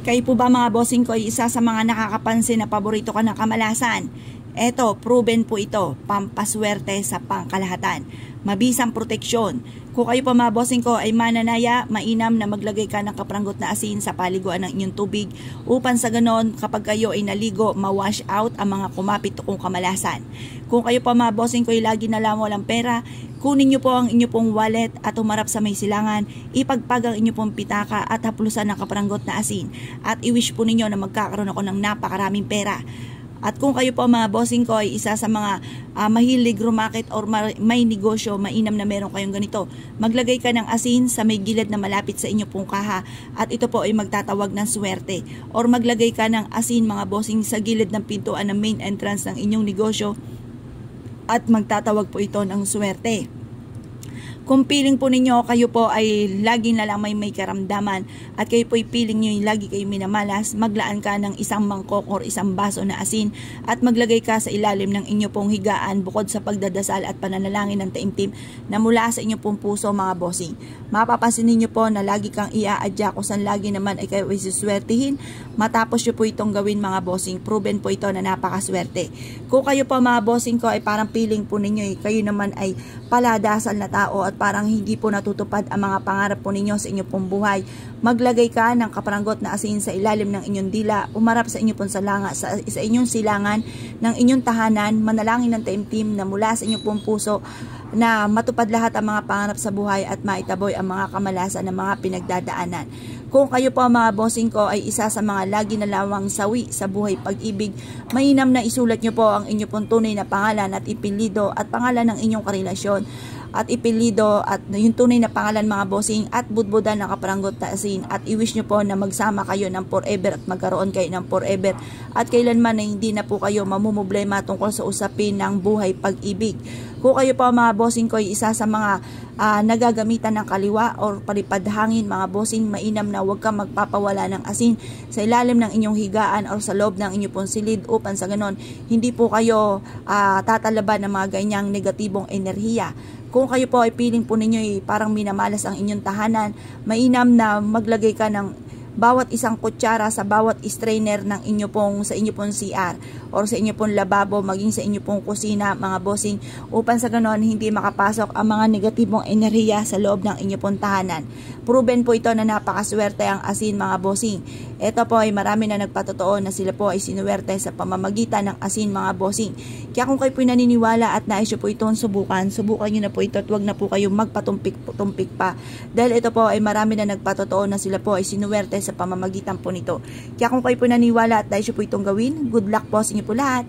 Kayo po ba mga bossing ko ay isa sa mga nakakapansin na paborito ka ng kamalasan? Eto, proven po ito, pampaswerte sa pangkalahatan. Mabisang proteksyon. Kung kayo pa mga bossing ko ay mananaya, mainam na maglagay ka ng kapranggot na asin sa paliguan ng inyong tubig upang sa ganon kapag kayo ay naligo, ma-wash out ang mga kumapit kung kamalasan. Kung kayo pa mga bossing ko ay lagi na lang walang pera, kunin nyo po ang inyo pong wallet at humarap sa may silangan, ipagpag ang inyo pong pitaka at haplusan ng kapranggot na asin at i-wish po ninyo na magkakaroon ako ng napakaraming pera. At kung kayo po mga bossing ko ay isa sa mga mahilig rumakit or may negosyo, mainam na meron kayong ganito. Maglagay ka ng asin sa may gilid na malapit sa inyo pong kaha at ito po ay magtatawag ng swerte. Or maglagay ka ng asin mga bossing sa gilid ng pintuan ng main entrance ng inyong negosyo at magtatawag po ito ng swerte. Kung piling po ninyo kayo po ay lagi na lang may karamdaman at kayo po ay piling nyo lagi kayo minamalas, maglaan ka ng isang mangkok or isang baso na asin at maglagay ka sa ilalim ng inyo pong higaan bukod sa pagdadasal at pananalangin ng taimtim na mula sa inyo pong puso mga bossing. Mapapansin niyo po na lagi kang iaadya kung saan lagi naman ay kayo ay suswertihin. Matapos nyo po itong gawin mga bossing, proven po ito na napakaswerte. Kung kayo po mga bossing ko ay parang piling po ninyo kayo naman ay paladasal na tao at parang hindi po natutupad ang mga pangarap po ninyo sa inyo pong buhay, maglagay ka ng kapranggot na asin sa ilalim ng inyong dila, umarap sa inyo pong sa inyong silangan ng inyong tahanan, manalangin ng taimtim na mula sa inyong pong puso na matupad lahat ang mga pangarap sa buhay at maitaboy ang mga kamalasan ng mga pinagdadaanan. Kung kayo po mga bossing ko ay isa sa mga lagi na lawang sawi sa buhay pag-ibig, mainam na isulat nyo po ang inyo pong tunay na pangalan at ipilido at pangalan ng inyong karelasyon at ipilido at yung tunay na pangalan mga bossing at budbudan ng kapranggot na asin at i-wish nyo po na magsama kayo ng forever at magkaroon kayo ng forever at kailanman na hindi na po kayo mamumblema tungkol sa usapin ng buhay pag-ibig. Kung kayo po mga bossing ko ay isa sa mga nagagamitan ng kaliwa or palipad hangin mga bossing, mainam na huwag kang magpapawala ng asin sa ilalim ng inyong higaan or sa loob ng inyong pong silid upang sa ganon hindi po kayo tatalaban ng mga ganyang negatibong enerhiya. Kung kayo po ay piling po ninyo parang minamalas ang inyong tahanan, mainam na maglagay ka ng bawat isang kutsara sa bawat strainer ng inyo pong sa inyo pong CR or sa inyo pong lababo, maging sa inyo pong kusina mga bossing, upang sa ganon hindi makapasok ang mga negatibong enerhiya sa loob ng inyo pong tahanan. Proven po ito na napakaswerte ang asin mga bossing. Ito po ay marami na nagpatotoo na sila po ay sinuwerte sa pamamagitan ng asin mga bossing. Kaya kung kayo po naniniwala at nais po itong subukan nyo na po ito at huwag na po kayo magpatumpik-tumpik pa. Dahil ito po ay marami na nagpatotoo na sila po ay sinuwerte sa pamamagitan po nito. Kaya kung kayo po naniniwala at nais po itong gawin, good luck po sa inyo po lahat.